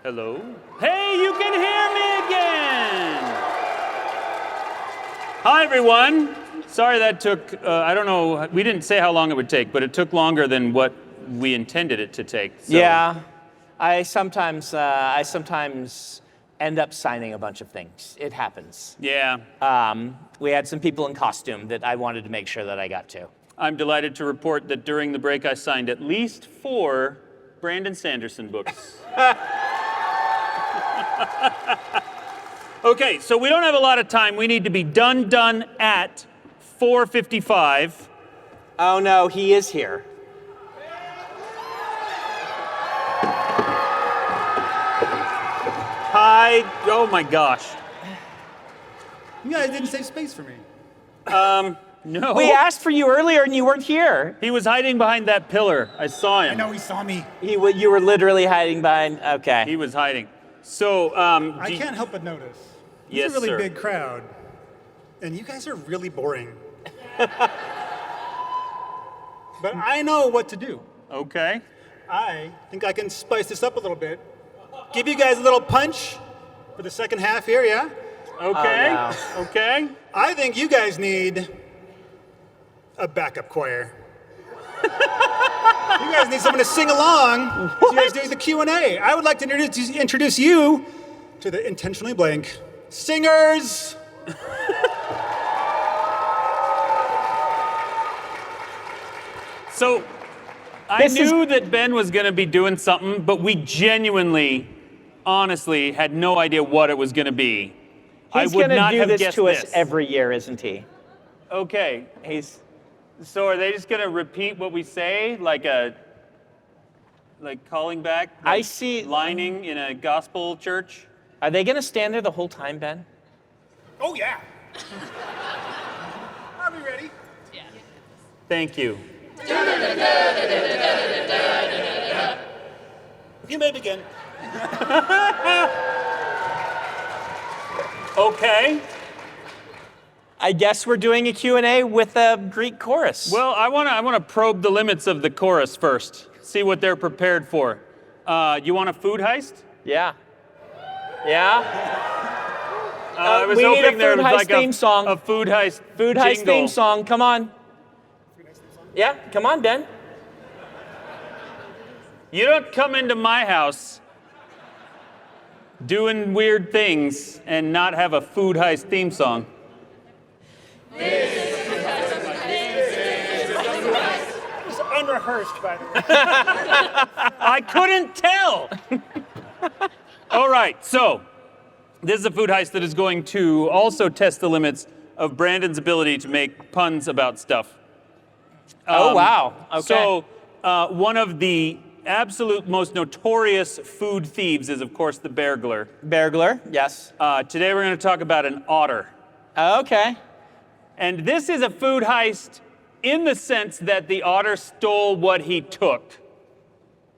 Hello? Hey, you can hear me again! Hi, everyone. Sorry that took, I don't know, we didn't say how long it would take, but it took longer than what we intended it to take. So. Yeah, I sometimes end up signing a bunch of things. It happens. Yeah. We had some people in costume that I wanted to make sure that I got to. I'm delighted to report that during the break I signed at least 4 Brandon Sanderson books. Okay, so we don't have a lot of time. We need to be done at 4:55. Oh no, he is here. Hi, oh my gosh. You guys didn't save space for me. No. We asked for you earlier and you weren't here. He was hiding behind that pillar. I saw him. I know he saw me. You were literally hiding behind, okay. He was hiding. So, I can't help but notice. Yes, It's a really sir. big crowd. And you guys are really boring. But I know what to do. Okay. I think I can spice this up a little bit. Give you guys a little punch for the second half here, yeah? Okay. Oh, no. Okay. I think you guys need a backup choir. You guys need someone to sing along as you guys do the Q&A. I would like to introduce you to the intentionally blank singers. So, I knew that Ben was going to be doing something, but we genuinely, honestly, had no idea what it was going to be. He's I would gonna not do have this guessed to us this. every year, isn't he? Okay. So are they just going to repeat what we say, like calling back? I like see. Lining in a gospel church? Are they gonna stand there the whole time, Ben? Oh, yeah. Are we ready? Thank you. You may begin. Okay. I guess we're doing a Q&A with a Greek chorus. Well, I want to probe the limits of the chorus first. See what they're prepared for. You want a food heist? Yeah. Yeah? I was we need a hoping there food was heist like theme song. a food heist Food heist jingle. theme song, come on. Yeah, come on, Ben. You don't come into my house doing weird things and not have a food heist theme song. It's unrehearsed, by the way. I couldn't tell. All right, so this is a food heist that is going to also test the limits of Brandon's ability to make puns about stuff. Oh, wow. Okay. So one of the absolute most notorious food thieves is, of course, the beargler. Beargler, yes. Today we're going to talk about an otter. Okay. And this is a food heist in the sense that the otter stole what he took,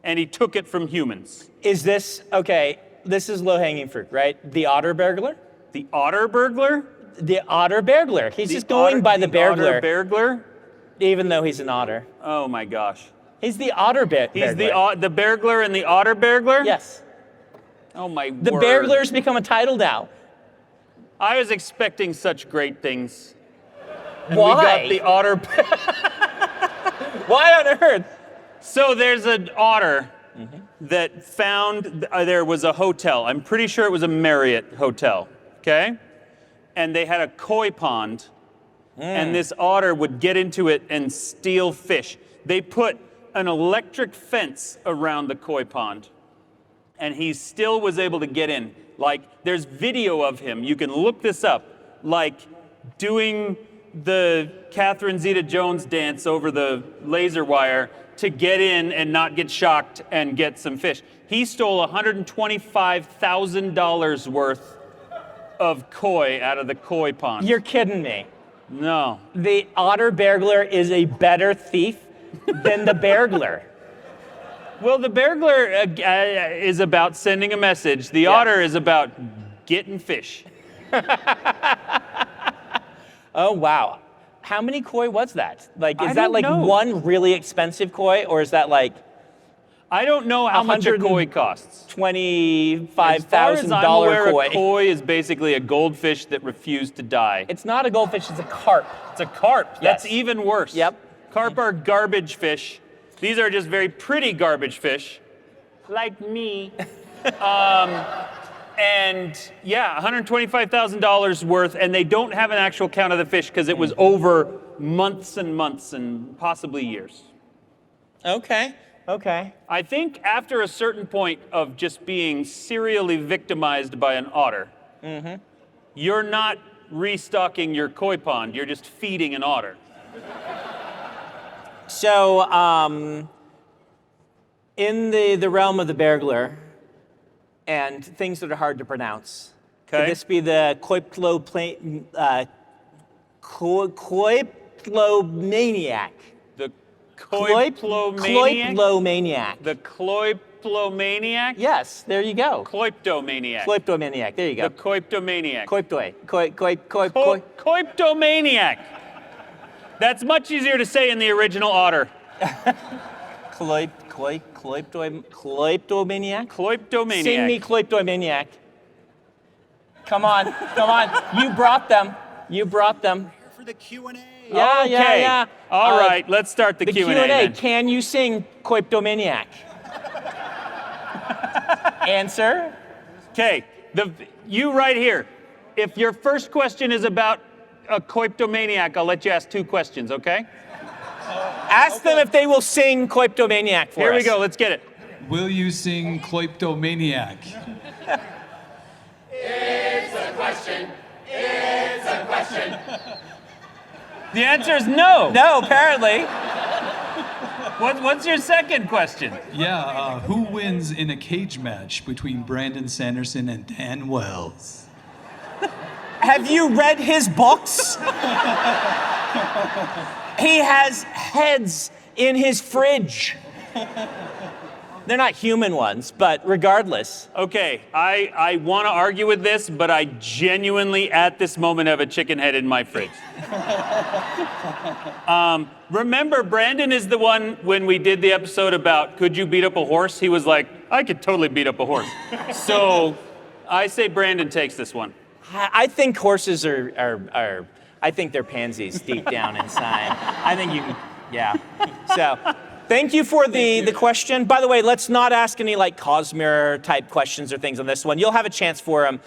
and he took it from humans. Is this, okay, this is low-hanging fruit, right? The otter beargler? The otter burglar? The otter beargler. He's just going by the beargler, Otter bearglar? even though he's an otter. Oh my gosh. He's the otter beargler. He's the beargler and the otter beargler? Yes. Oh my The word. beargler's become a title now. I was expecting such great things. And Why? we got the otter. Why on earth? So there's an otter that found there was a hotel. I'm pretty sure it was a Marriott hotel. Okay, and they had a koi pond, and this otter would get into it and steal fish. They put an electric fence around the koi pond, and he still was able to get in. Like, there's video of him. You can look this up. Like, doing the Catherine Zeta-Jones dance over the laser wire to get in and not get shocked and get some fish. He stole $125,000 worth of koi out of the koi pond. You're kidding me. No. The otter beargler is a better thief than the beargler. Well, the beargler is about sending a message. The otter is about getting fish. Oh, wow. How many koi was that? Like, I is that don't like know. one really expensive koi, or is that like... I don't know how much a koi costs. As far as $25,000 I'm aware, koi. a koi is basically a goldfish that refused to die. It's not a goldfish, it's a carp. It's a carp. Yes. That's even worse. Yep. Carp are garbage fish. These are just very pretty garbage fish, like me. And yeah, $125,000 worth, and they don't have an actual count of the fish because it was over months and months and possibly years. Okay. I think after a certain point of just being serially victimized by an otter, you're not restocking your koi pond, you're just feeding an otter. So, in the realm of the burglar and things that are hard to pronounce, could this be the koiplomaniac? The Kloiplomaniac? The Kloiplomaniac? Yes, there you go. Kloiptomaniac. Kloiptomaniac, there you go. The Kloiptomaniac. Kloiptomaniac. That's much easier to say in the original otter. Kloiptomaniac? Kloiptomaniac. Sing me Kloiptomaniac. Come on. You brought them. For the Q&A. Yeah. All right, let's start the Q&A. then. Can you sing Kloiptomaniac? Answer? Okay, you right here. If your first question is about a Kloiptomaniac, I'll let you ask 2 questions, okay? Ask them if they will sing Kloiptomaniac for us. Here we go, let's get it. Will you sing Kloiptomaniac? It's a question. The answer is no. No, apparently. What's your second question? Yeah, who wins in a cage match between Brandon Sanderson and Dan Wells? Have you read his books? He has heads in his fridge. They're not human ones, but regardless. Okay, I want to argue with this, but I genuinely, at this moment, have a chicken head in my fridge. Remember, Brandon is the one, when we did the episode about could you beat up a horse, he was like, I could totally beat up a horse. So I say Brandon takes this one. I think horses are I think they're pansies deep down inside. I think you can, yeah. So, thank you for the question. By the way, let's not ask any like Cosmere type questions or things on this one. You'll have a chance for them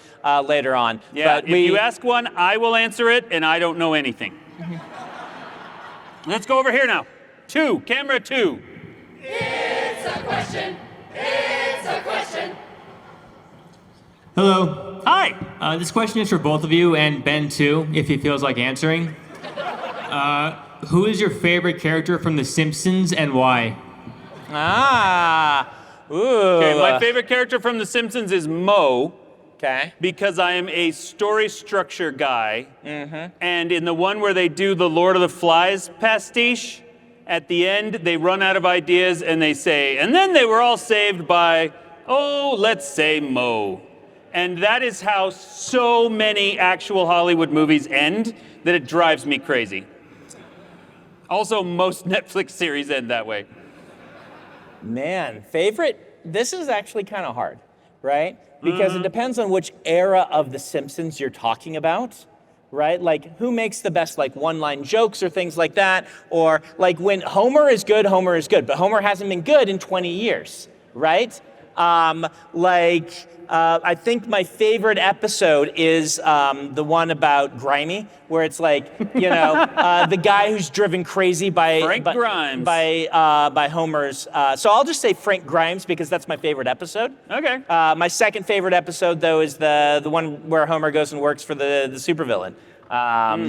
later on. Yeah, but if you ask one, I will answer it, and I don't know anything. Let's go over here now. 2, camera 2. It's a question. Hello. Hi. This question is for both of you and Ben too, if he feels like answering. Who is your favorite character from The Simpsons and why? Ooh. Okay, my favorite character from The Simpsons is Moe. Okay. Because I am a story structure guy. And in the one where they do the Lord of the Flies pastiche, at the end they run out of ideas and they say, and then they were all saved by, let's say Moe. And that is how so many actual Hollywood movies end that it drives me crazy. Also, most Netflix series end that way. Man, favorite? This is actually kind of hard, right? Because it depends on which era of The Simpsons you're talking about, right? Like, who makes the best, like, one-line jokes or things like that? Or, like, when Homer is good, but Homer hasn't been good in 20 years, right? I think my favorite episode is the one about Grimy, where it's like, the guy who's driven crazy by Grimes. by Homer's. So I'll just say Frank Grimes because that's my favorite episode. Okay. My second favorite episode though is the one where Homer goes and works for the supervillain.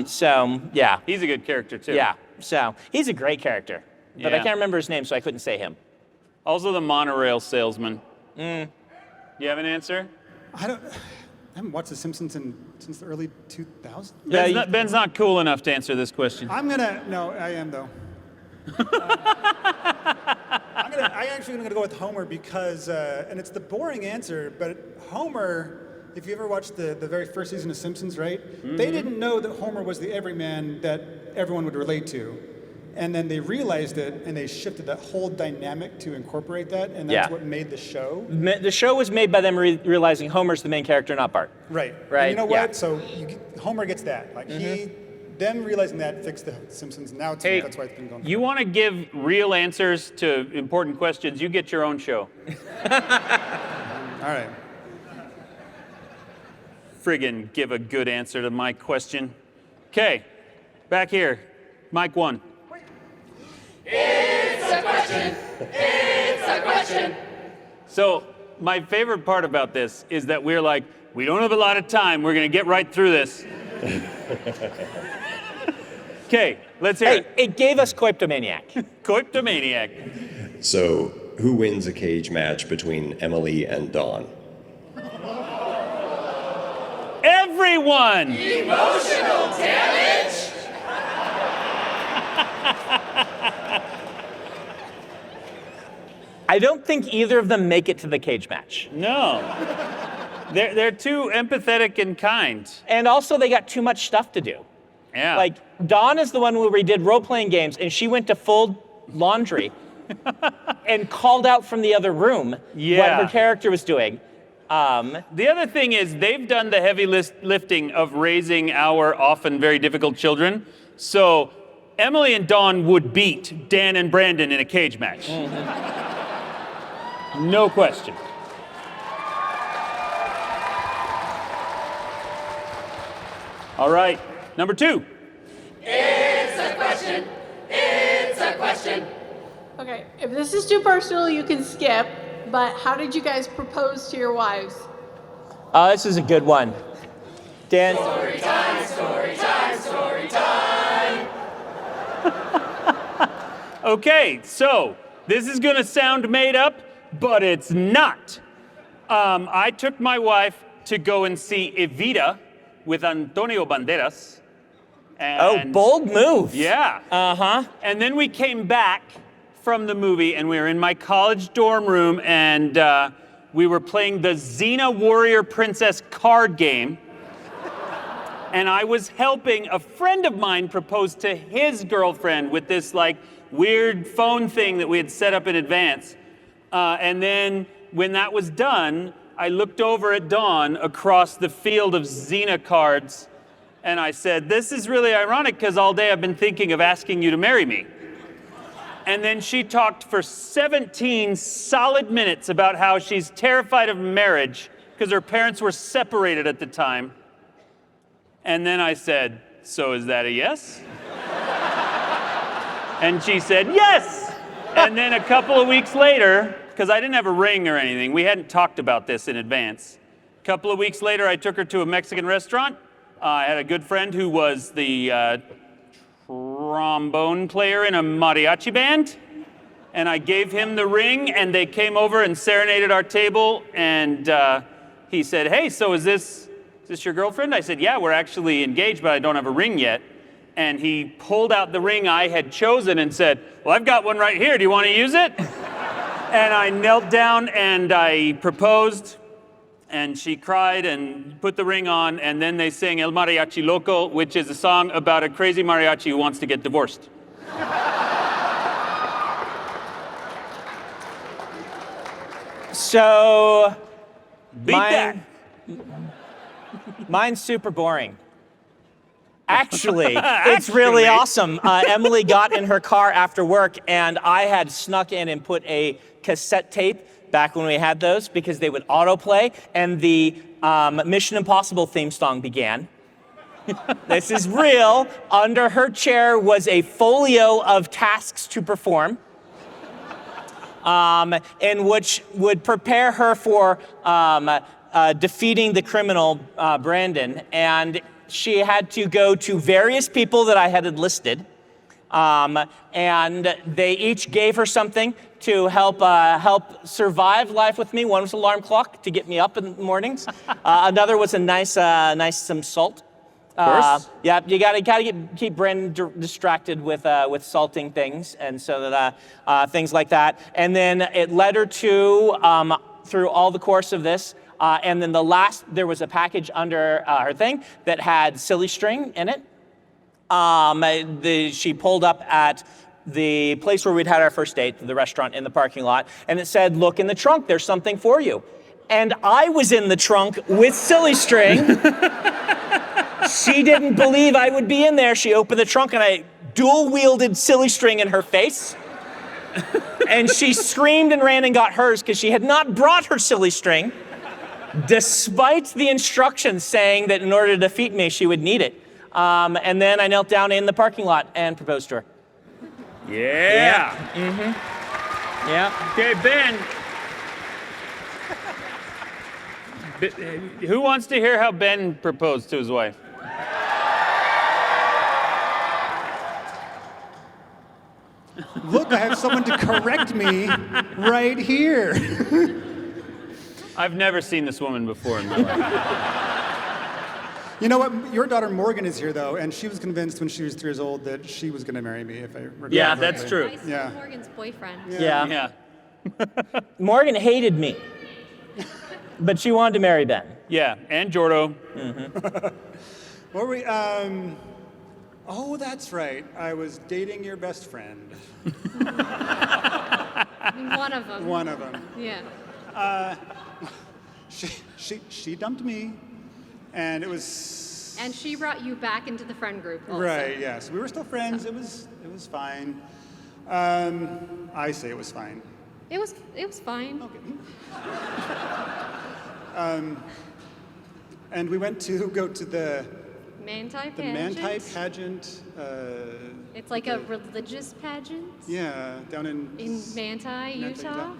So yeah. He's a good character too. Yeah. So he's a great character, but I Yeah. can't remember his name, so I couldn't say him. Also the monorail salesman. You have an answer? I haven't watched The Simpsons since the early 2000s. Ben's not cool enough to answer this question. No, I am though. I'm actually gonna go with Homer because, and it's the boring answer, but Homer, if you ever watched the very first season of Simpsons, right? They didn't know that Homer was the everyman that everyone would relate to. And then they realized it, and they shifted that whole dynamic to incorporate that, and that's what made the show. The show was made by them realizing Homer's the main character, not Bart. Right. Right. And you know yeah. what? So Homer gets that. Like them realizing that fixed the Simpsons. Now that's why it's been going. You want to give real answers to important questions? You get your own show. All right. Friggin' give a good answer to my question. Okay, back here, Mike 1. It's a question. It's a question. So my favorite part about this is that we're like, we don't have a lot of time. We're going to get right through this. Okay, let's hear it. It gave us Coiptomaniac. Coiptomaniac. So, who wins a cage match between Emily and Dawn? Everyone! Emotional damage. I don't think either of them make it to the cage match. No. They're too empathetic and kind. And also, they got too much stuff to do. Yeah. Like, Dawn is the one where we did role-playing games, and she went to fold laundry and called out from the other room what her character was doing. The other thing is they've done the heavy lifting of raising our often very difficult children. So Emily and Dawn would beat Dan and Brandon in a cage match. No question. All right, number 2. It's a question. It's a question. Okay, if this is too personal, you can skip, but how did you guys propose to your wives? This is a good one. Dan? Story time, story time, story time. Okay, so this is gonna sound made up, but it's not. I took my wife to go and see Evita with Antonio Banderas. And bold move. yeah. Uh-huh. And then we came back from the movie, and we were in my college dorm room, and we were playing the Xena Warrior Princess card game. And I was helping a friend of mine propose to his girlfriend with this like weird phone thing that we had set up in advance. And then when that was done, I looked over at Dawn across the field of Xena cards, and I said, "This is really ironic because all day I've been thinking of asking you to marry me." And then she talked for 17 solid minutes about how she's terrified of marriage because her parents were separated at the time. And then I said, "So is that a yes?" And she said, "Yes!" And then a couple of weeks later, because I didn't have a ring or anything, we hadn't talked about this in advance. A couple of weeks later, I took her to a Mexican restaurant. I had a good friend who was the trombone player in a mariachi band, and I gave him the ring, and they came over and serenaded our table, and he said, "Hey, so is this your girlfriend?" I said, "Yeah, we're actually engaged, but I don't have a ring yet." And he pulled out the ring I had chosen and said, "Well, I've got one right here. Do you want to use it?" And I knelt down and I proposed, and she cried and put the ring on, and then they sang El Mariachi Loco, which is a song about a crazy mariachi who wants to get divorced. So, Beat that. mine's super boring. Actually, it's really awesome. Emily got in her car after work, and I had snuck in and put a cassette tape back when we had those because they would autoplay, and the Mission Impossible theme song began. This is real. Under her chair was a folio of tasks to perform, in which would prepare her for defeating the criminal Brandon, and she had to go to various people that I had enlisted, and they each gave her something to help survive life with me. One was an alarm clock to get me up in the mornings. Another was a nice some salt. Of course. Yeah, you gotta keep Brandon distracted with salting things, and so that things like that. And then it led her to through all the course of this. And then there was a package under her thing that had silly string in it. She pulled up at the place where we'd had our first date, the restaurant in the parking lot, and it said, "Look in the trunk, there's something for you." And I was in the trunk with Silly String. She didn't believe I would be in there. She opened the trunk and I dual-wielded Silly String in her face. And she screamed and ran and got hers because she had not brought her Silly String, despite the instructions saying that in order to defeat me, she would need it. And then I knelt down in the parking lot and proposed to her. Yeah. Yeah. Okay, Ben. Who wants to hear how Ben proposed to his wife? Look, I have someone to correct me right here. I've never seen this woman before in my life. You know what? Your daughter Morgan is here, though, and she was convinced when she was 3 years old that she was going to marry me, if I recall Yeah, correctly. that's true. I see Yeah. Morgan's boyfriend. Yeah. Yeah. Morgan hated me, but she wanted to marry Ben. Yeah, and Jordo. What were we? Oh, that's right. I was dating your best friend. I mean, one of them. One of them. Yeah. She dumped me, and it was. And she brought you back into the friend group also. Right. Yes, we were still friends. It was fine. I say it was fine. It was fine. Okay. And we went to go to the Manti the pageant. Manti pageant. It's like a religious pageant Yeah, down in Manti, Utah. Utah.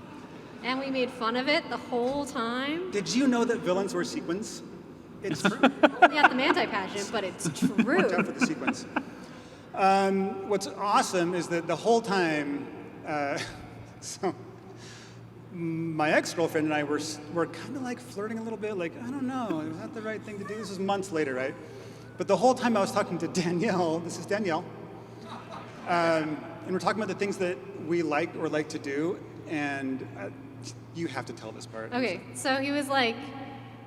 And we made fun of it the whole time. Did you know that villains wear sequins? It's true. Only at the Manti pageant, but it's Watch out true. for the sequins. What's awesome is that the whole time, so my ex-girlfriend and I were kind of like flirting a little bit, like, I don't know, is that the right thing to do? This was months later, right? But the whole time I was talking to Danielle, this is Danielle, and we're talking about the things that we like or like to do, and you have to tell this part. Okay, so he was like,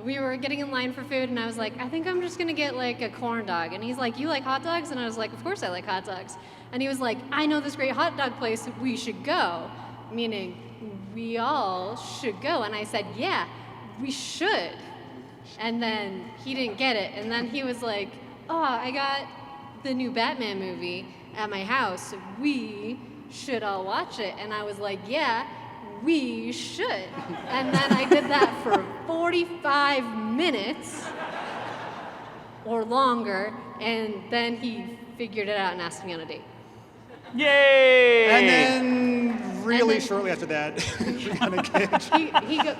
we were getting in line for food, and I was like, I think I'm just gonna get like a corn dog. And he's like, you like hot dogs? And I was like, of course I like hot dogs. And he was like, I know this great hot dog place, we should go. Meaning, we all should go. And I said, yeah, we should. And then he didn't get it. And then he was like, oh, I got the new Batman movie at my house. We should all watch it. And I was like, yeah, we should. And then I did that for 45 minutes or longer. And then he figured it out and asked me on a date. Yay! And then really And then- shortly after that, we got engaged.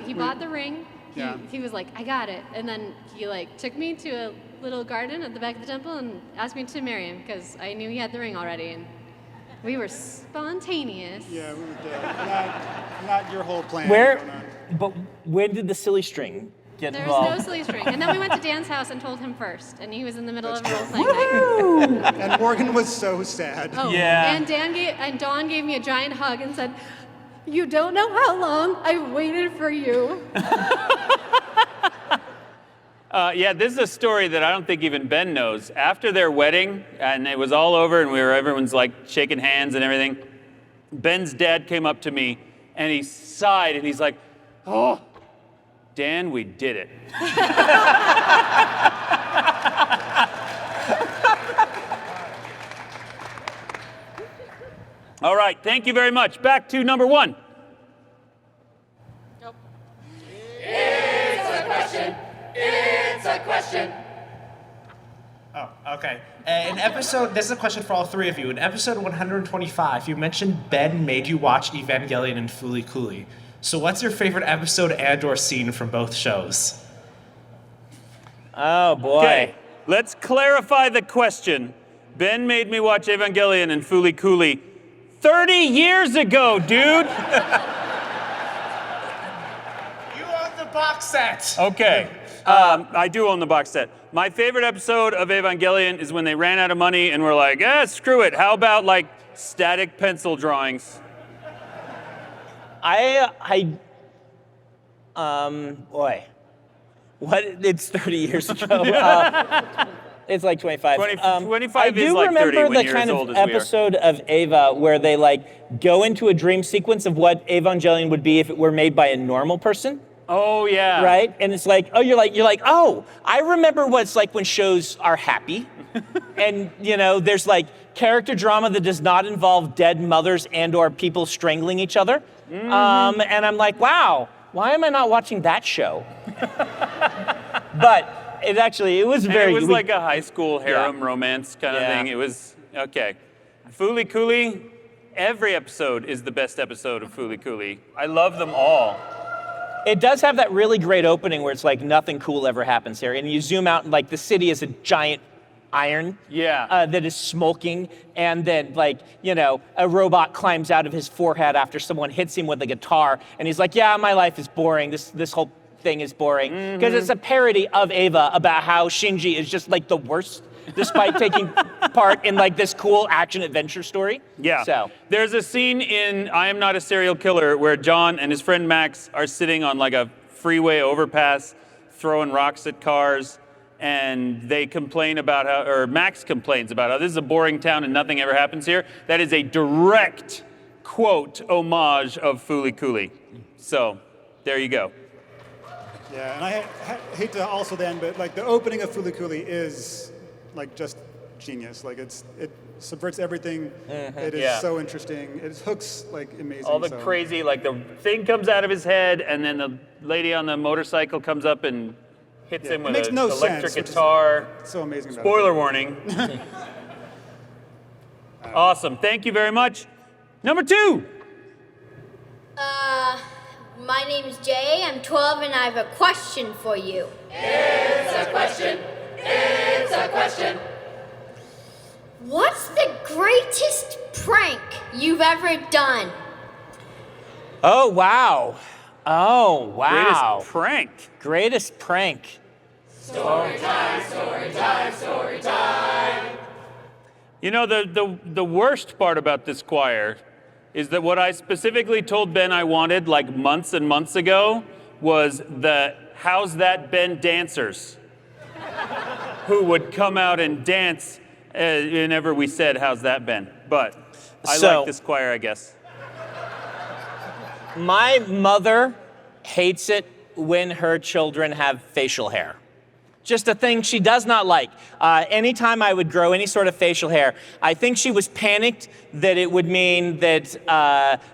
He bought the ring. Yeah. He was like, I got it. And then he like took me to a little garden at the back of the temple and asked me to marry him because I knew he had the ring already. And we were spontaneous. Yeah, we were not your whole plan. Where? going on. But when did the Silly String get There involved? was no silly string. And then we went to Dan's house and told him first. And he was in the middle of a role-playing night. And Morgan was so sad. Oh, Yeah. and Dawn gave me a giant hug and said, you don't know how long I've waited for you. Yeah, this is a story that I don't think even Ben knows. After their wedding, and it was all over, and everyone's like shaking hands and everything, Ben's dad came up to me, and he sighed, and he's like, oh, Dan, we did it. All right, thank you very much. Back to number one. It's a question. Oh, okay. In episode, this is a question for all three of you. In episode 125, you mentioned Ben made you watch Evangelion and Fooly Cooley. So what's your favorite episode and/or scene from both shows? Oh boy. Okay, let's clarify the question. Ben made me watch Evangelion and Fooly Cooley 30 years ago, dude. You own the box set. Okay, I do own the box set. My favorite episode of Evangelion is when they ran out of money and were like, screw it. How about like static pencil drawings? Boy. What? It's 30 years ago. It's like 25. 25 I is do like 30 remember when the you're kind as of old as we are. episode of Ava where they like go into a dream sequence of what Evangelion would be if it were made by a normal person. Oh yeah. Right? And it's like, oh, you're like, oh, I remember what it's like when shows are happy. And, there's like character drama that does not involve dead mothers and or people strangling each other. Mm-hmm. And I'm like, wow, why am I not watching that show? But it was very... It was like a high school harem romance kind of thing. It was, okay. Fooly Cooly, every episode is the best episode of Fooly Cooly. I love them all. It does have that really great opening where it's like nothing cool ever happens here. And you zoom out and like the city is a giant iron that is smoking. And then a robot climbs out of his forehead after someone hits him with a guitar. And he's like, yeah, my life is boring. This whole thing is boring. Because it's a parody of Ava about how Shinji is just like the worst despite taking part in like this cool action adventure story. Yeah. So there's a scene in I Am Not a Serial Killer where John and his friend Max are sitting on like a freeway overpass throwing rocks at cars, and they complain about how, or Max complains about how this is a boring town and nothing ever happens here. That is a direct quote homage of Fooly Cooly. So there you go. Yeah, and I hate to also then, but like the opening of Fooly Cooly is like just genius. Like it subverts everything. It is so interesting. It hooks like amazing. All the crazy, like the thing comes out of his head, and then the lady on the motorcycle comes up and hits him with an electric guitar. So amazing. Spoiler warning. Awesome. Thank you very much. Number 2. My name is Jay. I'm 12 and I have a question for you. It's a question. It's a question. What's the greatest prank you've ever done? Oh, wow. Greatest prank. Greatest prank. Story time, story time, story time. The worst part about this choir is that what I specifically told Ben I wanted like months and months ago was the How's That Ben dancers who would come out and dance whenever we said How's That Ben. But I like this choir, I guess. My mother hates it when her children have facial hair. Just a thing she does not like. Anytime I would grow any sort of facial hair, I think she was panicked that it would mean that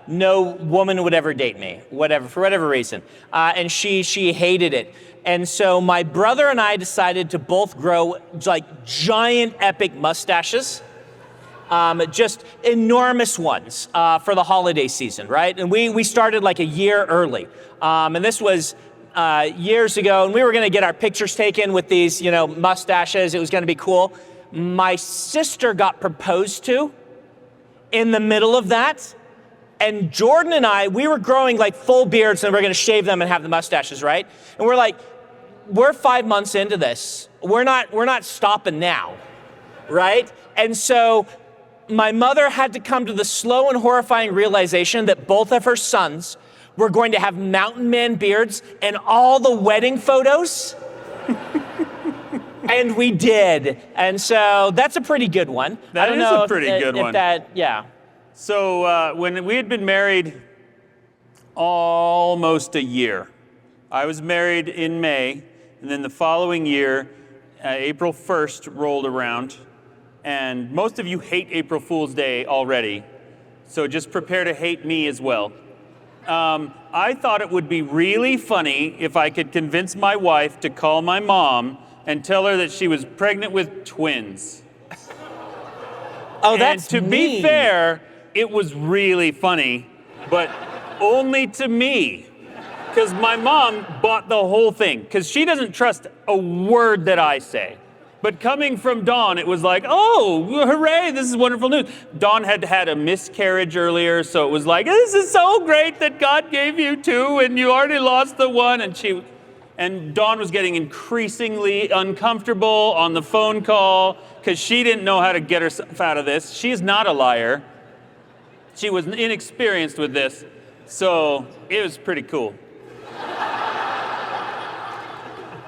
no woman would ever date me, for whatever reason. And she hated it. And so my brother and I decided to both grow like giant epic mustaches. Just enormous ones for the holiday season, right? And we started like a year early. And this was years ago, and we were going to get our pictures taken with these, mustaches. It was going to be cool. My sister got proposed to in the middle of that, and Jordan and I, we were growing like full beards, and we're going to shave them and have the mustaches, right? And we're like, we're 5 months into this. We're not stopping now, right? And so my mother had to come to the slow and horrifying realization that both of her sons were going to have mountain man beards in all the wedding photos. And we did. And so that's a pretty good one. That is a pretty good one. Yeah. So when we had been married almost a year, I was married in May, and then the following year, April 1st rolled around, and most of you hate April Fool's Day already, so just prepare to hate me as well. I thought it would be really funny if I could convince my wife to call my mom and tell her that she was pregnant with twins. Oh, that's and to be fair, it was really funny, but only to me. Because my mom bought the whole thing, because she doesn't trust a word that I say. But coming from Dawn, it was like, oh, hooray, this is wonderful news. Dawn had had a miscarriage earlier, so it was like, this is so great that God gave you 2 and you already lost the 1. And Dawn was getting increasingly uncomfortable on the phone call because she didn't know how to get herself out of this. She's not a liar. She was inexperienced with this, so it was pretty cool.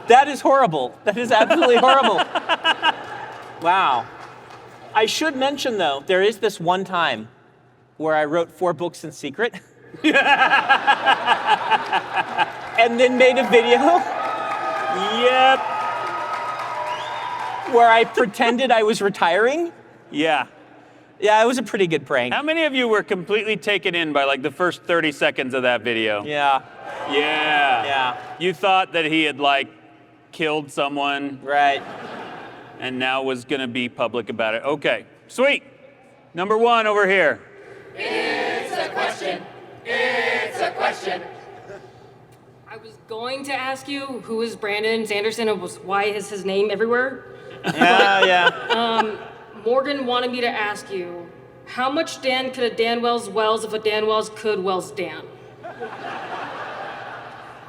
That is horrible. That is absolutely horrible. Wow. I should mention, though, there is this one time where I wrote 4 books in secret. And then made a video. Yep. Where I pretended I was retiring. Yeah. Yeah, it was a pretty good prank. How many of you were completely taken in by like the first 30 seconds of that video? Yeah. Yeah. Yeah. You thought that he had like killed someone. Right. And now was gonna be public about it. Okay, sweet. Number 1 over here. It's a question. It's a question. I was going to ask you who is Brandon Sanderson and why is his name everywhere? Yeah. Morgan wanted me to ask you, how much Dan could a Dan Wells Wells if a Dan Wells could Wells Dan?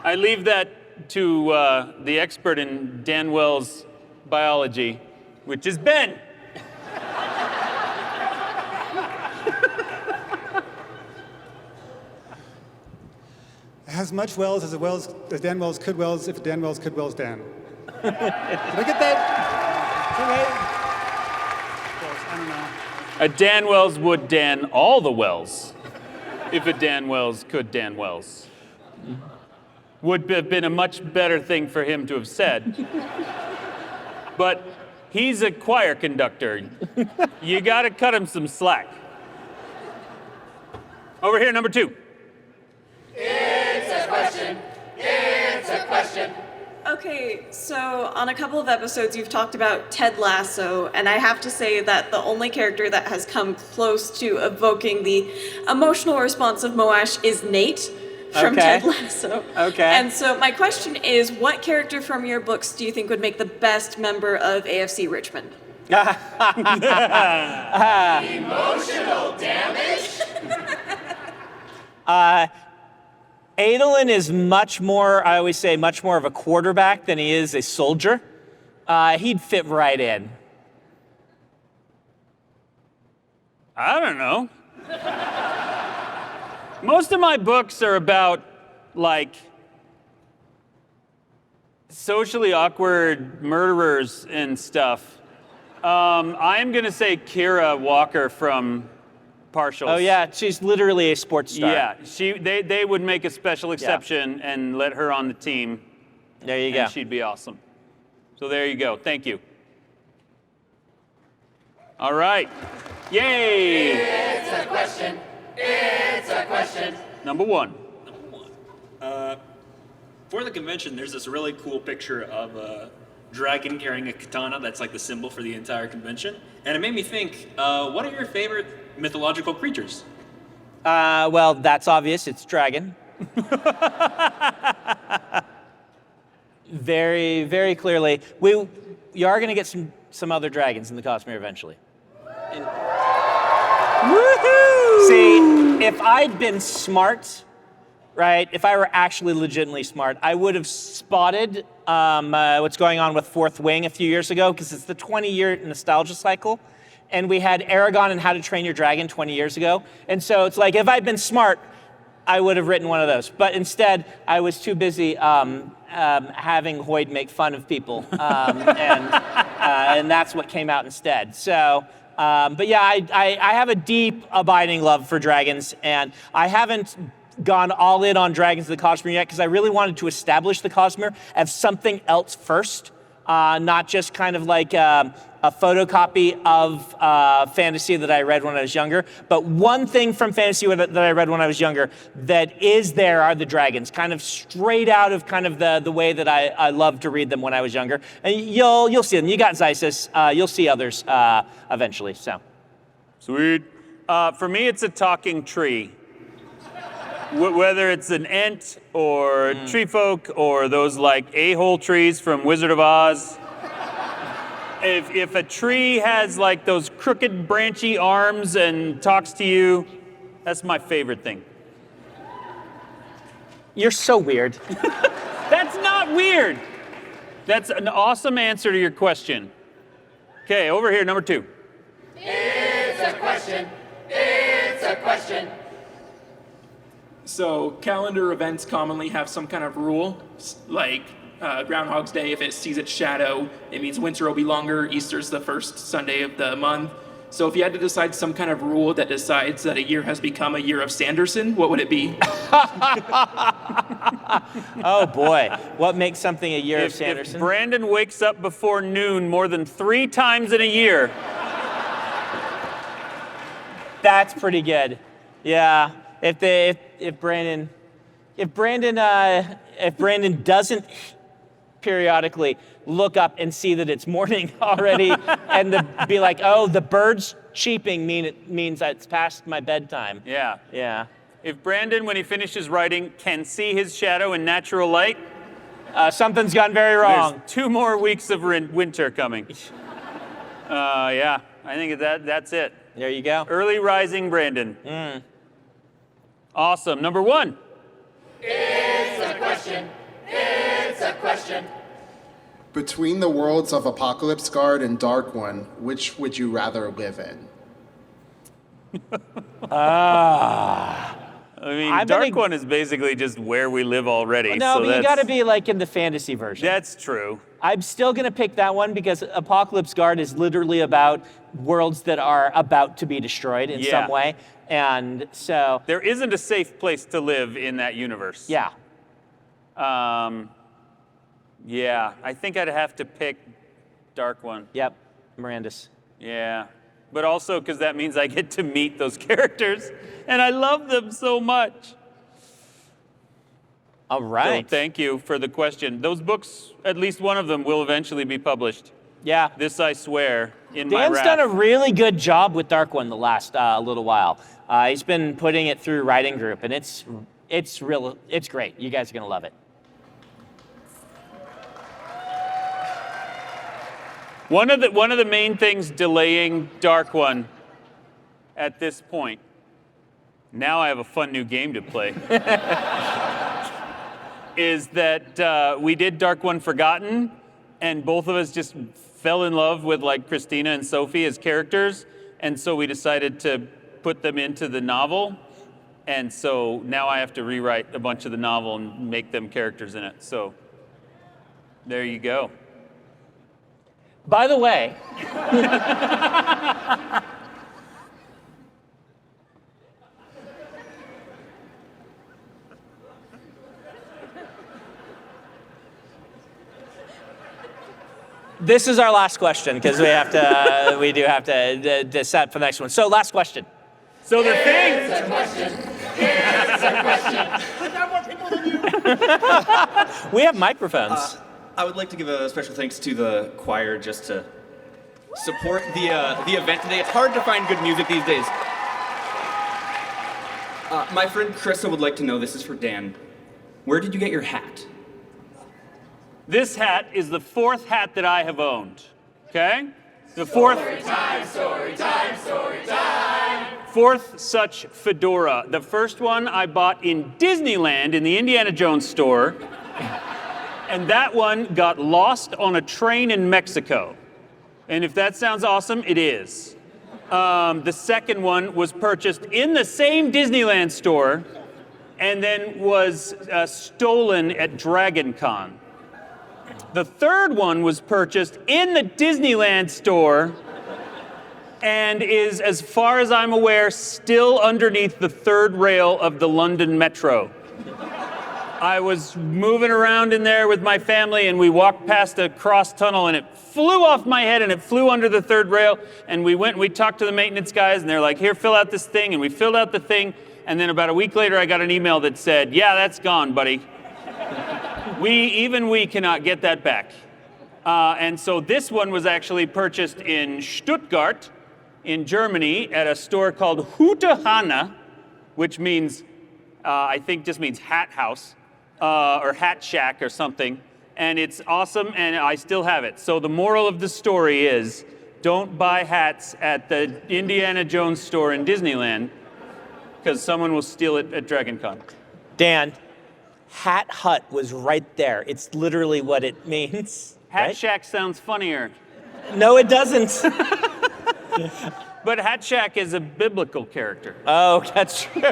I leave that to the expert in Dan Wells biology, which is Ben. As much Wells as Dan Wells could Wells if Dan Wells could Wells Dan. Did I get that? Is that right? I don't know. A Dan Wells would Dan all the Wells if a Dan Wells could Dan Wells. Would have been a much better thing for him to have said. But he's a choir conductor. You gotta cut him some slack. Over here, number 2. It's a question. It's a question. Okay, so on a couple of episodes you've talked about Ted Lasso, and I have to say that the only character that has come close to evoking the emotional response of Moash is Nate from Ted Lasso. Okay. And so my question is, what character from your books do you think would make the best member of AFC Richman? Emotional damage? Adolin is much more, I always say, much more of a quarterback than he is a soldier. He'd fit right in. I don't know. Most of my books are about, like, socially awkward murderers and stuff. I'm gonna say Kira Walker from Partials. Oh yeah, she's literally a sports star. Yeah, they would make a special exception and let her on the team. There you go. And she'd be awesome. So there you go. Thank you. All right. Yay! It's a question. It's a question. Number 1. For the convention, there's this really cool picture of a dragon carrying a katana that's like the symbol for the entire convention. And it made me think, what are your favorite mythological creatures? Well, that's obvious. It's dragon. Very, very clearly. We are going to get some other dragons in the Cosmere eventually. Woohoo! See, if I'd been smart, right, if I were actually legitimately smart, I would have spotted what's going on with Fourth Wing a few years ago, because it's the 20-year nostalgia cycle. And we had Aragon and How to Train Your Dragon 20 years ago. And so it's like, if I'd been smart, I would have written one of those. But instead, I was too busy having Hoyd make fun of people. And that's what came out instead. So, but yeah, I have a deep, abiding love for dragons. And I haven't gone all in on Dragons of the Cosmere yet, because I really wanted to establish the Cosmere as something else first. Not just kind of like a photocopy of fantasy that I read when I was younger. But one thing from fantasy that I read when I was younger that is there are the dragons, kind of straight out of kind of the way that I loved to read them when I was younger. And you'll see them. You got Xysis. You'll see others eventually. So, sweet. For me, it's a talking tree. Whether it's an Ent or tree folk or those like a-hole trees from Wizard of Oz. If a tree has like those crooked branchy arms and talks to you, that's my favorite thing. You're so weird. That's not weird. That's an awesome answer to your question. Okay, over here, number 2. It's a question. It's a question. So calendar events commonly have some kind of rule, like Groundhog's Day, if it sees its shadow, it means winter will be longer. Easter's the first Sunday of the month. So if you had to decide some kind of rule that decides that a year has become a year of Sanderson, what would it be? Oh boy, what makes something a year of If Sanderson? Brandon wakes up before noon more than 3 times in a year. That's pretty good. Yeah, if Brandon doesn't periodically look up and see that it's morning already, and be like, oh, the birds cheeping means that it's past my bedtime. Yeah. Yeah. If Brandon, when he finishes writing, can see his shadow in natural light, something's gone very wrong. There's 2 more weeks of winter coming. Yeah, I think that's it. There you go. Early rising Brandon. Awesome. Number 1. It's a question. It's a question. Between the worlds of Apocalypse Guard and Dark One, which would you rather live in? I mean, Dark One is basically just where we live already. No, so but you got to be like in the fantasy version. That's true. I'm still going to pick that one because Apocalypse Guard is literally about worlds that are about to be destroyed in some way. And so there isn't a safe place to live in that universe. Yeah. Yeah, I think I'd have to pick Dark One. Yep, Mirandus. Yeah, but also because that means I get to meet those characters, and I love them so much. All right. So thank you for the question. Those books, at least one of them, will eventually be published. Yeah. This I swear, in my Dan's wrath. done a really good job with Dark One the last little while. He's been putting it through writing group, and it's great. You guys are gonna love it. One of the main things delaying Dark One at this point, now I have a fun new game to play, is that we did Dark One Forgotten, and both of us just fell in love with like Christina and Sophie as characters, and so we decided to put them into the novel, and so now I have to rewrite a bunch of the novel and make them characters in it. So there you go. By the way, this is our last question because we do have to set for the next one. So last question. So the thing. It's a question. It's a question. I've got more people than you. We have microphones. I would like to give a special thanks to the choir just to support the event today. It's hard to find good music these days. My friend Krista would like to know, this is for Dan, where did you get your hat? This hat is the 4th hat that I have owned, okay? The 4th. Story time. 4th such fedora. The first one I bought in Disneyland in the Indiana Jones store. And that one got lost on a train in Mexico. And if that sounds awesome, it is. The second one was purchased in the same Disneyland store and then was stolen at DragonCon. The third one was purchased in the Disneyland store and is, as far as I'm aware, still underneath the 3rd rail of the London Metro. I was moving around in there with my family, and we walked past a cross tunnel, and it flew off my head, and it flew under the 3rd rail, and we talked to the maintenance guys, and they're like, here, fill out this thing, and we filled out the thing, and then about a week later, I got an email that said, yeah, that's gone, buddy. We cannot get that back. And so this one was actually purchased in Stuttgart, in Germany, at a store called Hute Hanna, which means, I think just means hat house. Or Hat Shack or something, and it's awesome, and I still have it. So the moral of the story is, don't buy hats at the Indiana Jones store in Disneyland, because someone will steal it at DragonCon. Dan, Hat Hut was right there. It's literally what it means. Hat Shack sounds funnier. No, it doesn't. But Hat Shack is a biblical character. Oh, that's true.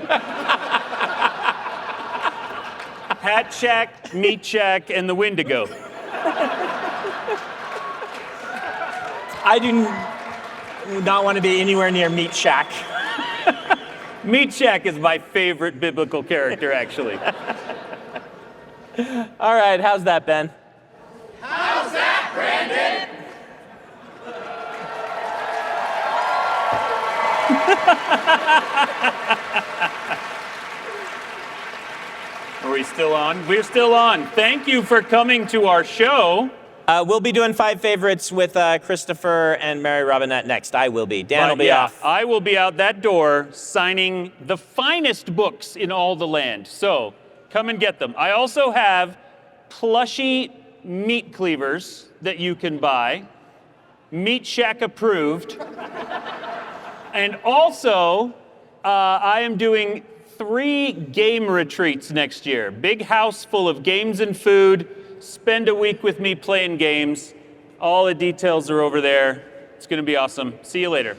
Hat Shack, Meat Shack, and the Wendigo. I do not want to be anywhere near Meat Shack. Meat Shack is my favorite biblical character, actually. All right, how's that, Ben? How's that, Brandon? Are we still on? We're still on. Thank you for coming to our show. We'll be doing 5 favorites with Christopher and Mary Robinette next. I will be. Dan will be off. I will be out that door signing the finest books in all the land. So come and get them. I also have plushy meat cleavers that you can buy. Meat Shack approved. And also, I am doing 3 game retreats next year. Big house full of games and food. Spend a week with me playing games. All the details are over there. It's going to be awesome. See you later.